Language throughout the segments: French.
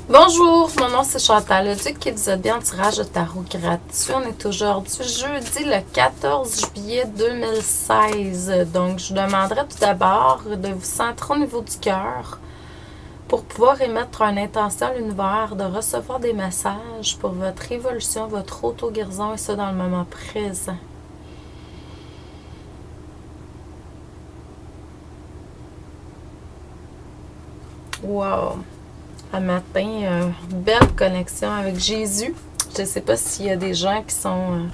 Bonjour, mon nom c'est Chantal Leduc et vous êtes bien en tirage de tarot gratuit. On est aujourd'hui jeudi le 14 juillet 2016. Donc, je vous demanderai tout d'abord de vous centrer au niveau du cœur pour pouvoir émettre une intention à l'univers de recevoir des messages pour votre évolution, votre auto-guérison et ça dans le moment présent. Wow! Un matin, belle connexion avec Jésus. Je ne sais pas s'il y a des gens qui sont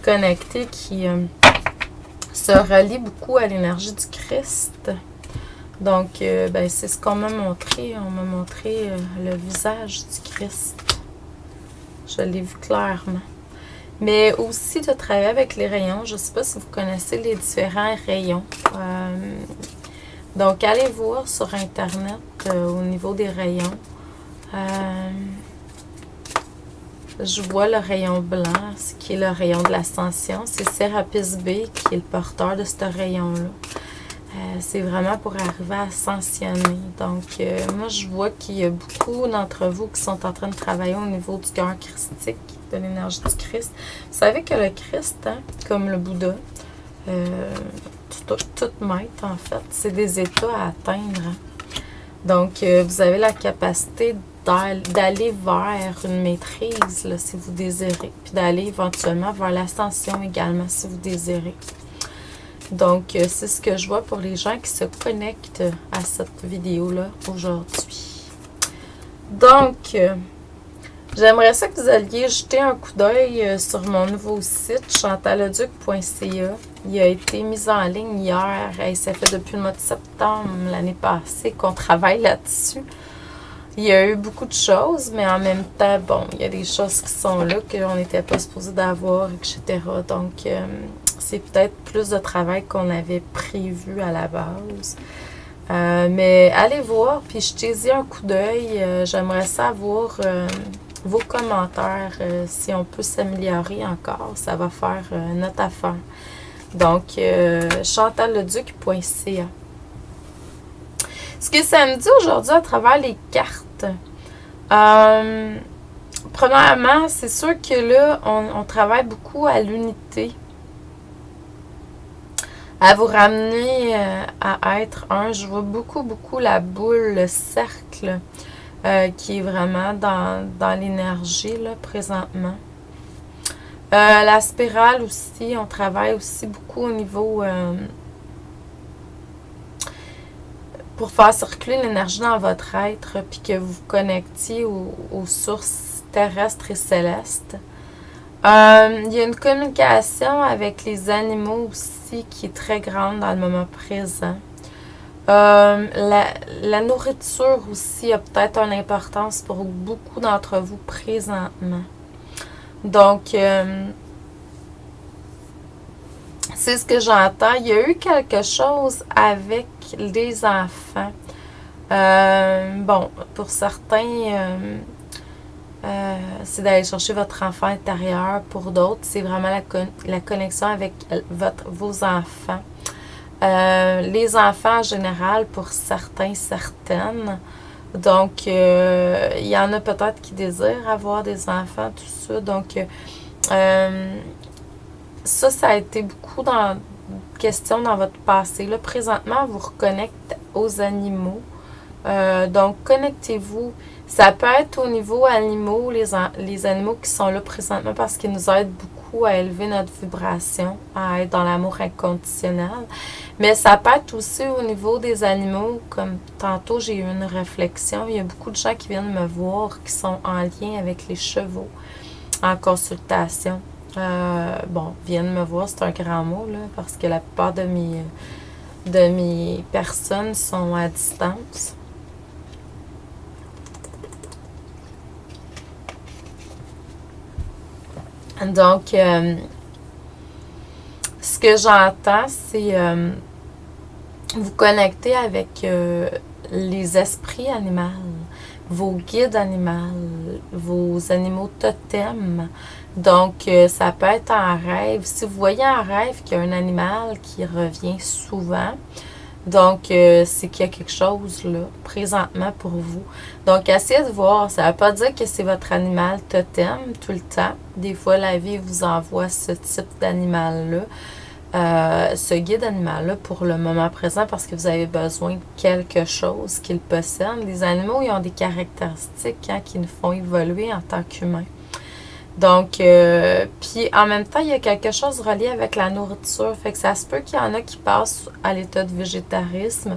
connectés, qui se relient beaucoup à l'énergie du Christ. Donc, c'est ce qu'on m'a montré. On m'a montré le visage du Christ. Je l'ai vu clairement. Mais aussi de travailler avec les rayons. Je ne sais pas si vous connaissez les différents rayons. Donc, allez voir sur Internet au niveau des rayons. Je vois le rayon blanc, ce qui est le rayon de l'ascension. C'est Sérapis B qui est le porteur de ce rayon-là. C'est vraiment pour arriver à ascensionner. Donc, moi, je vois qu'il y a beaucoup d'entre vous qui sont en train de travailler au niveau du cœur christique, de l'énergie du Christ. Vous savez que le Christ, hein, comme le Bouddha, tout maître, en fait, c'est des états à atteindre. Donc, vous avez la capacité d'aller vers une maîtrise, là, si vous désirez. Puis d'aller éventuellement vers l'ascension également, si vous désirez. Donc, c'est ce que je vois pour les gens qui se connectent à cette vidéo-là aujourd'hui. Donc, j'aimerais ça que vous alliez jeter un coup d'œil sur mon nouveau site, chantalleduc.ca. Il a été mis en ligne hier. Ça fait depuis le mois de septembre l'année passée qu'on travaille là-dessus. Il y a eu beaucoup de choses, mais en même temps, bon, il y a des choses qui sont là qu'on n'était pas supposé d'avoir, etc. Donc, c'est peut-être plus de travail qu'on avait prévu à la base. Mais allez voir, puis jetez-y un coup d'œil. J'aimerais savoir vos commentaires, si on peut s'améliorer encore. Ça va faire notre affaire. Donc, chantalleduc.ca. Ce que ça me dit aujourd'hui à travers les cartes, premièrement, c'est sûr que là, on travaille beaucoup à l'unité, à vous ramener à être un. Je vois beaucoup la boule, le cercle, qui est vraiment dans l'énergie, là, présentement. La spirale aussi, on travaille aussi beaucoup au niveau... pour faire circuler l'énergie dans votre être, puis que vous vous connectiez aux sources terrestres et célestes. Il y a une communication avec les animaux aussi qui est très grande dans le moment présent. La nourriture aussi a peut-être une importance pour beaucoup d'entre vous présentement. Donc, c'est ce que j'entends. Il y a eu quelque chose avec les enfants. Bon, pour certains, c'est d'aller chercher votre enfant intérieur. Pour d'autres, c'est vraiment la connexion avec vos enfants. Les enfants en général, pour certains, certaines. Donc, il y en a peut-être qui désirent avoir des enfants, tout ça. Donc, ça a été beaucoup dans question dans votre passé. Là, présentement, on vous reconnecte aux animaux. Donc, connectez-vous. Ça peut être au niveau animaux, les animaux qui sont là présentement parce qu'ils nous aident beaucoup à élever notre vibration, à être dans l'amour inconditionnel. Mais ça peut être aussi au niveau des animaux, comme tantôt j'ai eu une réflexion. Il y a beaucoup de gens qui viennent me voir qui sont en lien avec les chevaux en consultation. Bon, viennent me voir, c'est un grand mot, là, parce que la plupart de mes personnes sont à distance. Donc, ce que j'entends, c'est vous connecter avec les esprits animaux, vos guides animaux, vos animaux totems. Donc, ça peut être en rêve. Si vous voyez en rêve qu'il y a un animal qui revient souvent, Donc, c'est qu'il y a quelque chose là, présentement pour vous. Donc, essayez de voir. Ça ne veut pas dire que c'est votre animal totem tout le temps. Des fois, la vie vous envoie ce type d'animal-là, ce guide animal-là pour le moment présent parce que vous avez besoin de quelque chose qu'ils possèdent. Les animaux, ils ont des caractéristiques qui nous font évoluer en tant qu'humains. Donc, puis en même temps, il y a quelque chose relié avec la nourriture. Fait que ça se peut qu'il y en a qui passent à l'état de végétarisme.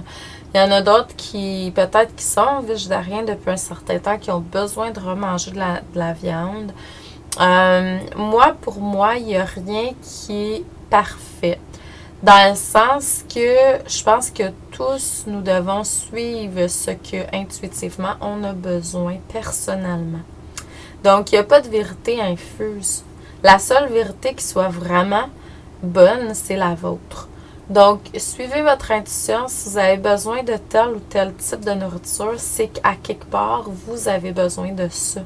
Il y en a d'autres qui, peut-être, qui sont végétariens depuis un certain temps, qui ont besoin de remanger de la viande. Moi, pour moi, il n'y a rien qui est parfait. Dans le sens que je pense que tous, nous devons suivre ce que intuitivement on a besoin personnellement. Donc, il n'y a pas de vérité infuse. La seule vérité qui soit vraiment bonne, c'est la vôtre. Donc, suivez votre intuition. Si vous avez besoin de tel ou tel type de nourriture, c'est qu'à quelque part, vous avez besoin de ça.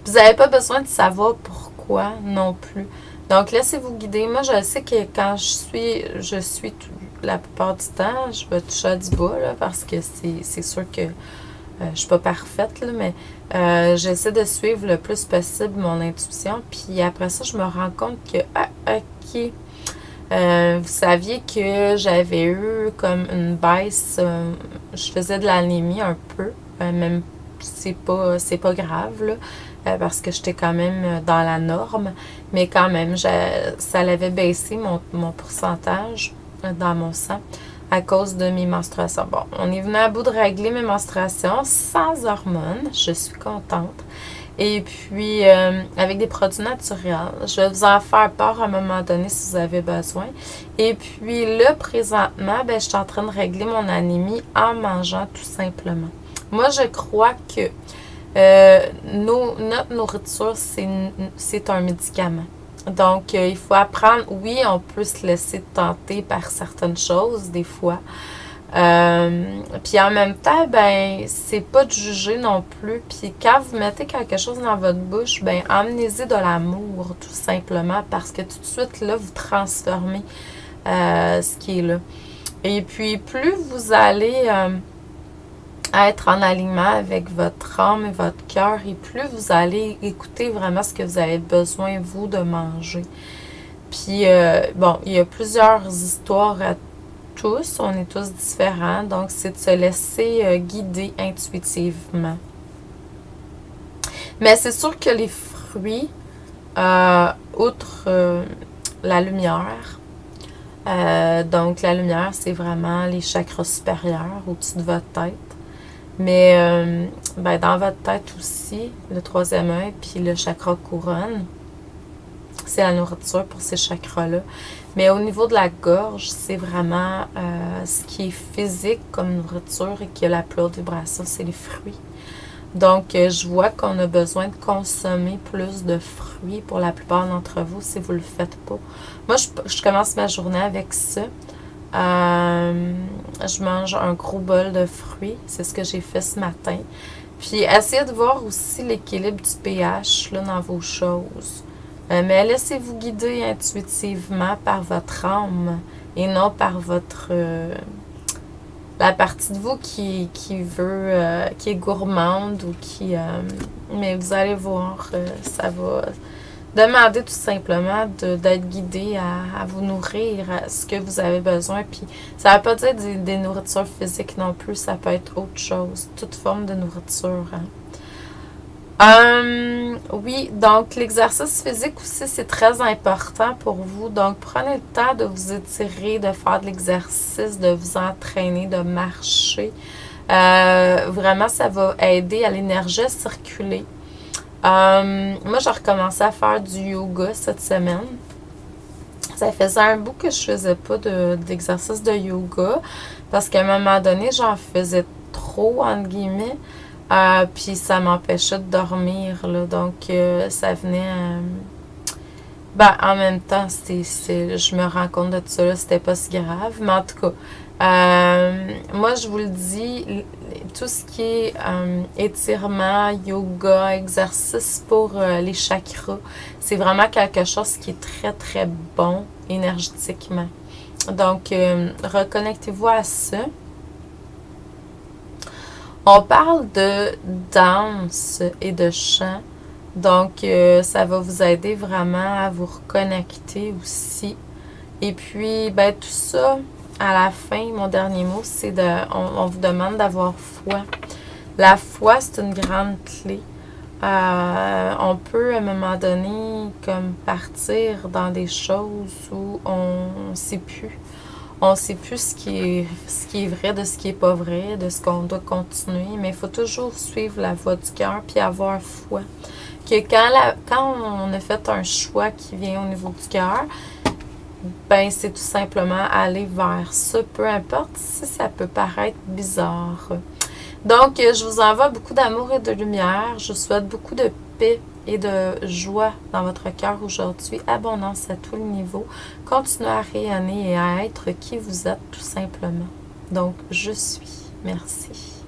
Vous n'avez pas besoin de savoir pourquoi non plus. Donc, laissez-vous guider. Moi, je sais que quand je suis la plupart du temps, je vais toucher du bas, là, parce que c'est sûr que je ne suis pas parfaite, là, mais j'essaie de suivre le plus possible mon intuition. Puis après ça, je me rends compte que, ok, vous saviez que j'avais eu comme une baisse, je faisais de l'anémie un peu, même c'est pas grave, là, parce que j'étais quand même dans la norme, mais quand même, ça l'avait baissé mon pourcentage dans mon sang à cause de mes menstruations. Bon, on est venu à bout de régler mes menstruations sans hormones, je suis contente. Et puis, avec des produits naturels. Je vais vous en faire part à un moment donné si vous avez besoin. Et puis là, présentement, je suis en train de régler mon anémie en mangeant tout simplement. Moi, je crois que notre nourriture, c'est un médicament. Donc, il faut apprendre, oui, on peut se laisser tenter par certaines choses, des fois. Puis en même temps, c'est pas de juger non plus. Puis quand vous mettez quelque chose dans votre bouche, emmenez-y de l'amour, tout simplement, parce que tout de suite, là, vous transformez ce qui est là. Et puis, plus vous allez être en alignement avec votre âme et votre cœur, et plus vous allez écouter vraiment ce que vous avez besoin, vous, de manger. Puis, bon, il y a plusieurs histoires à tous, on est tous différents, donc c'est de se laisser guider intuitivement. Mais c'est sûr que les fruits, outre la lumière, donc la lumière, c'est vraiment les chakras supérieurs au-dessus de votre tête. Mais dans votre tête aussi, le troisième œil, puis le chakra couronne, c'est la nourriture pour ces chakras-là. Mais au niveau de la gorge, c'est vraiment ce qui est physique comme nourriture et qui a la plus haute vibration, c'est les fruits. Donc, je vois qu'on a besoin de consommer plus de fruits pour la plupart d'entre vous si vous ne le faites pas. Moi, je commence ma journée avec ça. Je mange un gros bol de fruits. C'est ce que j'ai fait ce matin. Puis, essayez de voir aussi l'équilibre du pH là, dans vos choses. Mais laissez-vous guider intuitivement par votre âme et non par votre la partie de vous qui veut qui est gourmande ou qui mais vous allez voir, ça va demander tout simplement d'être guidé à vous nourrir à ce que vous avez besoin. Puis ça ne veut pas dire des nourritures physiques non plus, ça peut être autre chose, toute forme de nourriture. Oui, donc l'exercice physique aussi, c'est très important pour vous. Donc, prenez le temps de vous étirer, de faire de l'exercice, de vous entraîner, de marcher. Vraiment, ça va aider à l'énergie à circuler. Moi, j'ai recommencé à faire du yoga cette semaine. Ça faisait un bout que je faisais pas d'exercice de yoga parce qu'à un moment donné, j'en faisais trop, entre guillemets. Puis ça m'empêchait de dormir, là, donc ça venait... en même temps, je me rends compte de tout ça, là, c'était pas si grave, mais en tout cas, moi je vous le dis, tout ce qui est étirement, yoga, exercice pour les chakras, c'est vraiment quelque chose qui est très très bon énergétiquement. Donc, reconnectez-vous à ça. On parle de danse et de chant. Donc, ça va vous aider vraiment à vous reconnecter aussi. Et puis, ben, tout ça, à la fin, mon dernier mot, c'est on vous demande d'avoir foi. La foi, c'est une grande clé. On peut, à un moment donné, comme partir dans des choses où on ne sait plus. On ne sait plus ce qui est vrai de ce qui n'est pas vrai, de ce qu'on doit continuer, mais il faut toujours suivre la voie du cœur puis avoir foi. Que quand on a fait un choix qui vient au niveau du cœur, ben c'est tout simplement aller vers ça, peu importe si ça peut paraître bizarre. Donc, je vous envoie beaucoup d'amour et de lumière. Je vous souhaite beaucoup de paix et de joie dans votre cœur aujourd'hui. Abondance à tous les niveaux. Continuez à rayonner et à être qui vous êtes tout simplement. Donc, je suis. Merci.